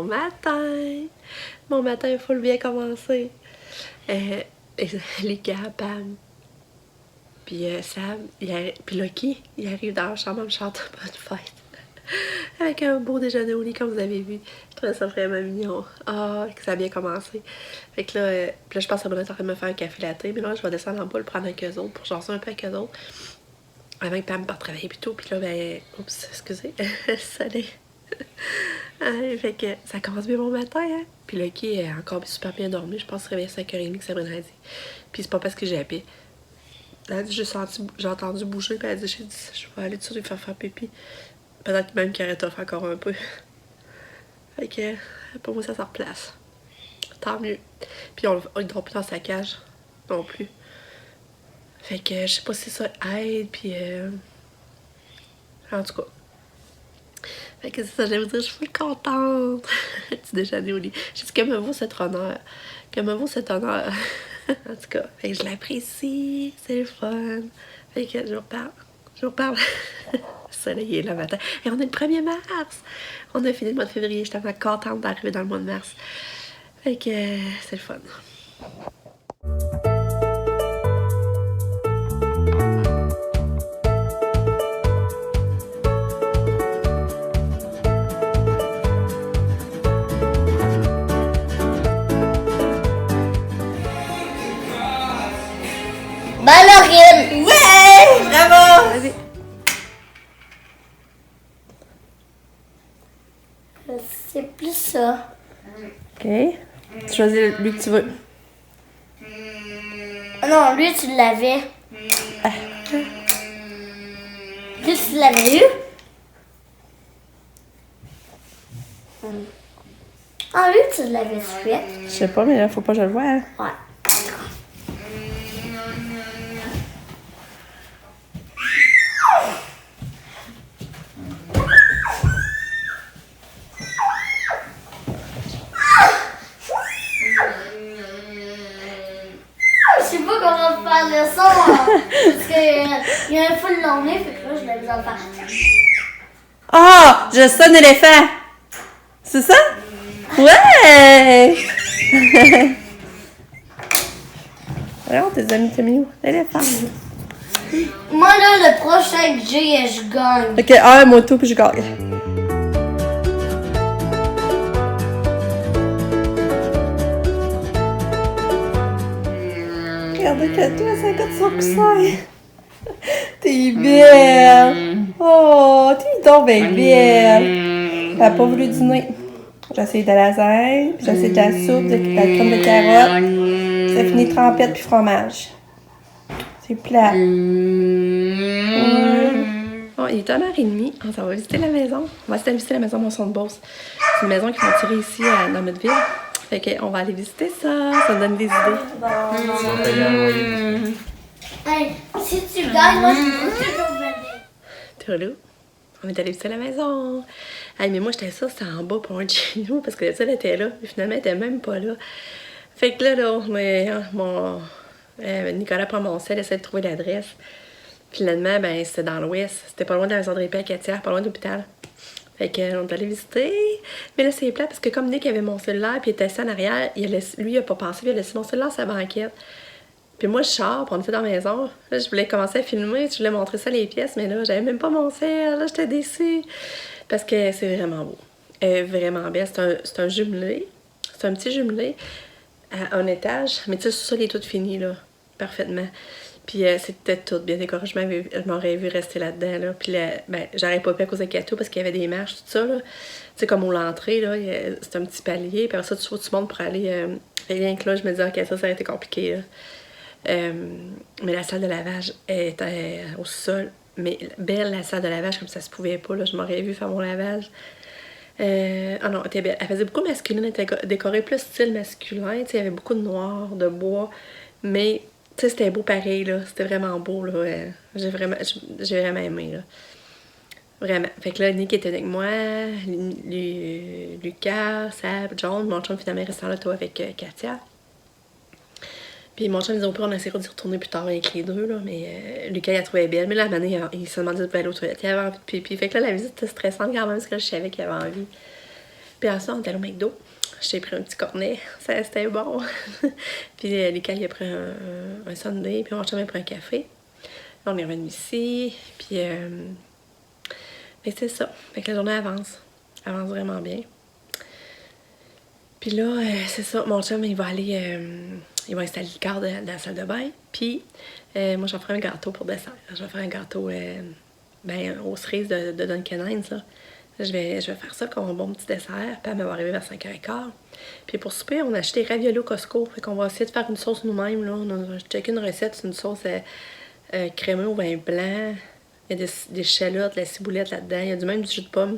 matin! Mon matin il faut le bien commencer. Lucas, Pam, puis Sam, puis Lucky, il arrive dans la chambre, me chante bonne fête. Avec un beau déjeuner au lit, comme vous avez vu. Je trouvais ça vraiment mignon. Ah, que ça a bien commencé. Fait que là, puis là je pense que Bruno est en train de me faire un café latte, mais là, je vais descendre en bas le prendre avec eux autres pour jaser un peu avec eux autres. Avant que Pam parte travailler plus tôt, puis là, ben, oups, excusez, salut. Fait que ça commence bien mon matin, hein. Puis Lucky est encore super bien dormi. Je pense qu'il se réveille à 5h30 que Sabrina a dit. Puis c'est pas parce que j'ai appelé. Elle a dit, j'ai entendu bouger, puis elle a dit, j'ai dit, je vais aller dessus lui faire pipi. Peut-être même qu'il aurait fait encore un peu. Fait que pour moi, ça se replace. Tant mieux. Puis il dort plus dans sa cage non plus. Fait que je sais pas si ça aide, puis en tout cas. Fait que c'est ça, j'allais vous dire, je suis contente. Petit déjeuner au lit. J'ai dit que me vaut cet honneur. Que me vaut cet honneur. En tout cas, fait que je l'apprécie. C'est le fun. Fait que je vous reparle. Le soleil est là le matin. Et on est le 1er mars. On a fini le mois de février. J'étais vraiment contente d'arriver dans le mois de mars. Fait que c'est le fun. Ballerine! Ouais! Bravo! Vas-y. C'est plus ça. OK. Tu choisis lui que tu veux. Ah non, lui, tu l'avais. Lui, tu l'avais eu? Ah, lui, tu l'avais fait. Je sais pas, mais là, faut pas que je le voie. Hein. Ouais. Je sais pas comment faire le son. Parce qu'il y a un full long nez, fait que là, je l'ai besoin de faire. Ah! Je sonne l'éléphant! C'est ça? Ouais! Alors, tes amis, t'as mis où? L'éléphant. Moi, là, le prochain que j'ai, je gagne. Ok, moi tout, puis je gagne. Regardez que toi, ça coûte son coussin. T'es belle. Oh, t'es donc bien belle. Elle a pas voulu dîner. J'ai essayé de la lasagne, puis j'ai essayé de la soupe, de la crème de carotte. Ça finit trempette puis fromage. C'est plat. Bon, il est 1h30. On va visiter la maison. On va visiter la maison Monson de Beauce. C'est une maison qui m'a tirée ici dans notre ville. Fait qu'on va aller visiter ça. Ça me donne des idées. Hey, si tu gagnes, moi, je vais toujours venir. T'es relou? On est allé visiter la maison. Hey, mais moi, j'étais sûre que c'était en bas pour un de chez nous parce que la salle était là. Mais finalement, elle était même pas là. Fait que Nicolas prend mon sel, essaie de trouver l'adresse. Finalement, ben, c'était dans l'ouest. C'était pas loin de la maison de répit à Catière, pas loin de l'hôpital. Fait qu'on est allé visiter. Mais là, c'est plat parce que comme Nick avait mon cellulaire puis il était assis en arrière, lui, il a pas pensé, il a laissé mon cellulaire sur la banquette. Puis moi, je sors, puis on était dans la maison. Là, je voulais commencer à filmer, je voulais montrer ça, les pièces, mais là, j'avais même pas mon cell. Là, j'étais déçue. Parce que c'est vraiment beau. Vraiment belle. C'est un jumelé. C'est un petit jumelé à un étage. Mais tu sais, ça, il est tout fini, là. Parfaitement. Puis c'était tout bien décoré. Je m'aurais vu rester là-dedans, là. Puis j'aurais pas pu à cause de Kato parce qu'il y avait des marches, tout ça, là. Tu sais, comme au l'entrée, là, c'est un petit palier. Puis après ça, tu montes pour aller... rien que là, je me disais, OK, ça aurait été compliqué, là. Mais la salle de lavage était au sol. Mais belle, la salle de lavage, comme ça se pouvait pas, là. Je m'aurais vu faire mon lavage. Ah non, elle était belle. Elle faisait beaucoup masculin, elle était décorée plus style masculin. Tu sais, il y avait beaucoup de noir, de bois. Mais, tu sais, c'était beau pareil, là. C'était vraiment beau, là. J'ai vraiment aimé, là. Vraiment. Fait que là, Nick était avec moi, Lucas, Sab, John. Mon chum, finalement, restant là, toi, avec Katia. Puis mon chum, ils ont pris, on essaiera d'y retourner plus tard avec les deux, là, mais Lucas, il la trouvait belle. Mais là, la année, il se demandait de aller aux toilettes. Il avait envie de pipi. Fait que là, la visite était stressante quand même, parce que là, je savais qu'il avait envie. Puis ensuite, on est allé au McDo. J'ai pris un petit cornet, c'était bon. Puis Lucas, il a pris un sundae, puis mon chum a pris un café. Là, on est revenu ici, puis c'est ça. Fait que la journée avance vraiment bien. Puis là, c'est ça, mon chum, il va aller, il va installer le cadre de la salle de bain. Puis moi, je vais faire un gâteau pour dessert. Je vais faire un gâteau aux cerises de Dunkin' Hines, là. Je vais faire ça comme un bon petit dessert. Puis elle va arriver vers 5h15. Puis pour souper, on a acheté des raviolis au Costco. Fait qu'on va essayer de faire une sauce nous-mêmes, là. On a checké une recette, c'est une sauce crémeux au vin blanc. Il y a des échalotes, de la ciboulette là-dedans. Il y a même du jus de pomme.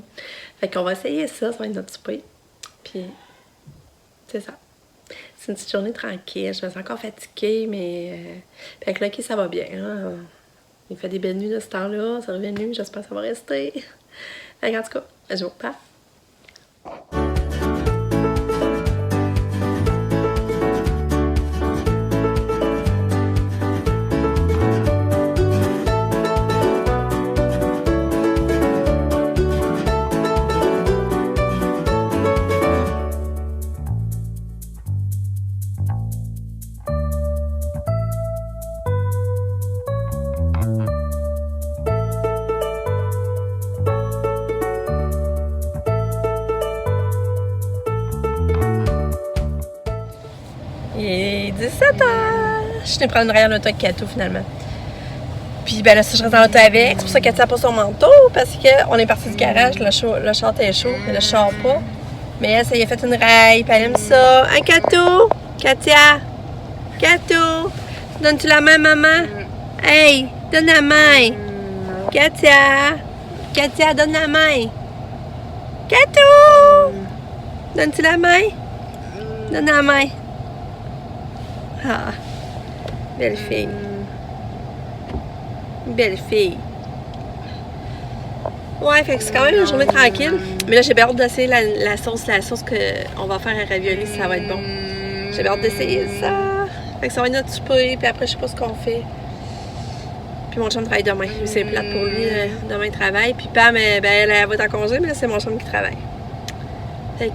Fait qu'on va essayer ça va être notre souper. Puis c'est ça. C'est une petite journée tranquille. Je me sens encore fatiguée, mais avec Lucky, ça va bien. Hein? Il fait des belles nuits de ce temps-là. C'est revenu. J'espère que ça va rester. En tout cas, je vous reparle. Il est 17h! Je suis prendre une ride en auto avec Kato finalement. Puis ben là, si je reste dans l'auto avec, c'est pour ça qu'elle tient pas son manteau, parce qu'on est parti du garage, le char était chaud, mais le char pas. Mais elle, ça y a fait une raille, puis elle aime ça. Hein, Kato? Katia? Kato? Donnes-tu la main, maman? Hey, donne la main! Katia? Katia, donne la main! Kato! Donnes-tu la main? Donne la main! Ah, belle fille. Belle fille. Ouais, fait que c'est quand même une journée tranquille. Mais là, j'ai bien hâte d'essayer la sauce qu'on va faire à ravioli, ça va être bon. J'ai bien hâte d'essayer ça. Fait que ça va être notre souper, puis après, je sais pas ce qu'on fait. Puis mon chum travaille demain. C'est plate pour lui. Demain, il travaille. Puis Pam, elle va être en congé, mais là, c'est mon chum qui travaille. Fait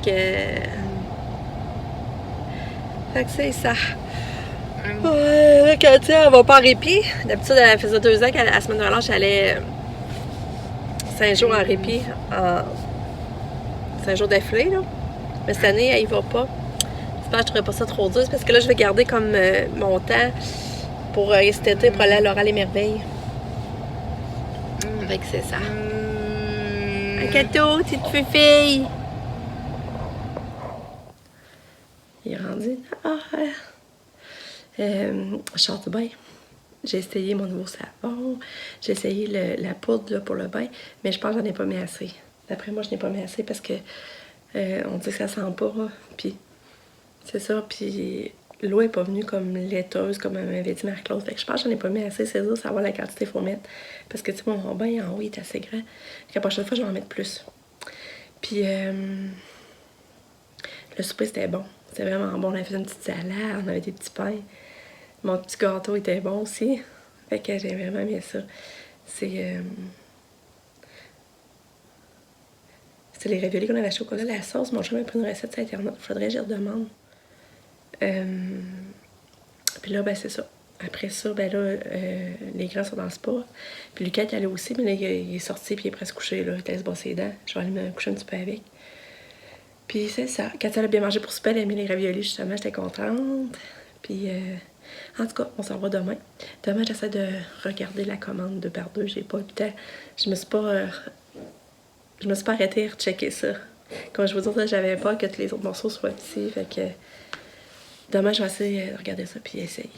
que c'est ça. Ouais, là, Katia, elle va pas en répit. D'habitude, elle faisait 2 ans qu'à la semaine de relâche, elle allait 5 jours en répit, 5 jours d'affilée, là. Mais cette année, elle y va pas. J'espère que je trouverais pas ça trop dur, parce que là, je vais garder comme mon temps pour cet été pour aller à l'Oral et Merveilles. Fait que c'est ça. Un gâteau, petite fille. Il est rendu. Je sors du bain. J'ai essayé mon nouveau savon. J'ai essayé la poudre là, pour le bain. Mais je pense que j'en ai pas mis assez. D'après moi, je n'ai pas mis assez parce que on dit que ça sent pas. Puis c'est ça. Puis l'eau est pas venue comme laiteuse, comme m'avait dit Marie-Claude. Fait que je pense que j'en ai pas mis assez. C'est ça, savoir la quantité qu'il faut mettre. Parce que tu sais, mon bain en haut il est assez grand. Fait que la prochaine fois, je vais en mettre plus. Puis le souper, c'était bon. C'était vraiment bon. On avait fait une petite salade, on avait des petits pains. Mon petit gâteau était bon aussi. Fait que j'ai vraiment aimé ça. C'est les raviolis qu'on avait achetés au chocolat. La sauce, mon chum a pris une recette sur Internet. Faudrait que j'y redemande. Puis là, ben c'est ça. Après ça, ben là, les grands sont dans le spa. Puis Lucas est allé aussi, mais là, il est sorti puis il est presque couché. Là. Il allait se brosser les dents. Je vais aller me coucher un petit peu avec. Puis c'est ça. Quand elle a bien mangé pour souper, elle a mis les raviolis, justement. J'étais contente. Puis... en tout cas, on s'en va demain. Demain, j'essaie de regarder la commande 2x2. J'ai pas eu le temps. Je me suis pas arrêtée à rechecker ça. Comme je vous disais, j'avais peur que tous les autres morceaux soient petits. Fait que demain, je vais essayer de regarder ça puis essayer.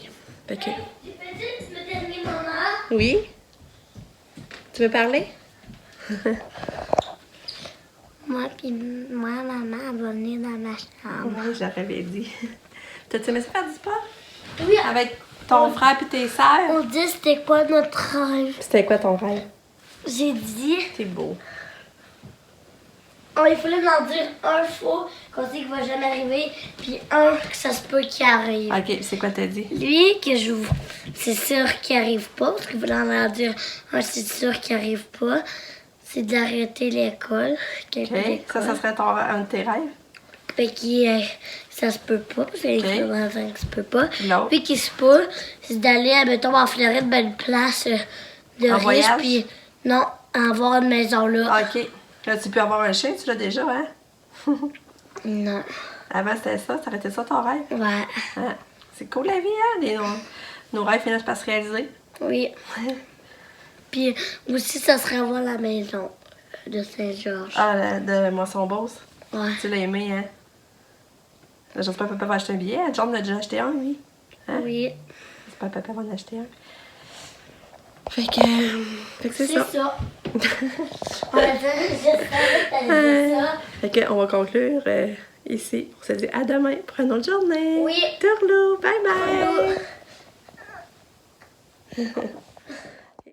Fait que... Tu peux dire le dernier moment? Oui? Tu veux parler? Moi, maman, elle va venir dans ma chambre. Oui, je l'avais dit. T'as-tu aimé ça faire du sport? Oui, Avec ton frère et tes sœurs? on dit c'était quoi notre rêve. C'était quoi ton rêve? J'ai dit, C'est beau. il fallait en dire un faux qu'on sait qu'il va jamais arriver, puis un que ça se peut qu'il arrive. Ok, c'est quoi t'as dit? Lui, c'est sûr qu'il arrive pas, parce qu'il voulait en dire un, c'est sûr qu'il arrive pas. c'est d'arrêter l'école. OK. Ça serait un de tes rêves? Fait que ça se peut pas, c'est Ok. vraiment que ça se peut pas. Non. Puis qui se peut, c'est d'aller, mettons, en Floride, ben, une place de En riche, voyage? puis non, avoir une maison là. OK. Là, tu peux avoir un chien, tu l'as déjà, hein? Non. Avant, c'était ça. Ça aurait été ça ton rêve? Ouais. Ah, c'est cool la vie, hein? Nos rêves finissent par se réaliser. Oui. Puis aussi, ça serait avoir la maison de Saint-Georges. Ah, de Moisson-Beauce. Ouais. Tu l'as aimé, hein? J'espère que papa va acheter un billet. John l'a déjà acheté un, lui. Hein? Oui. J'espère que papa va en acheter un. Fait que c'est ça. ça. Je savais que t'allais dire ça. Fait que on va conclure ici. On se dit à demain pour une autre journée. Oui. Tourlou, bye bye.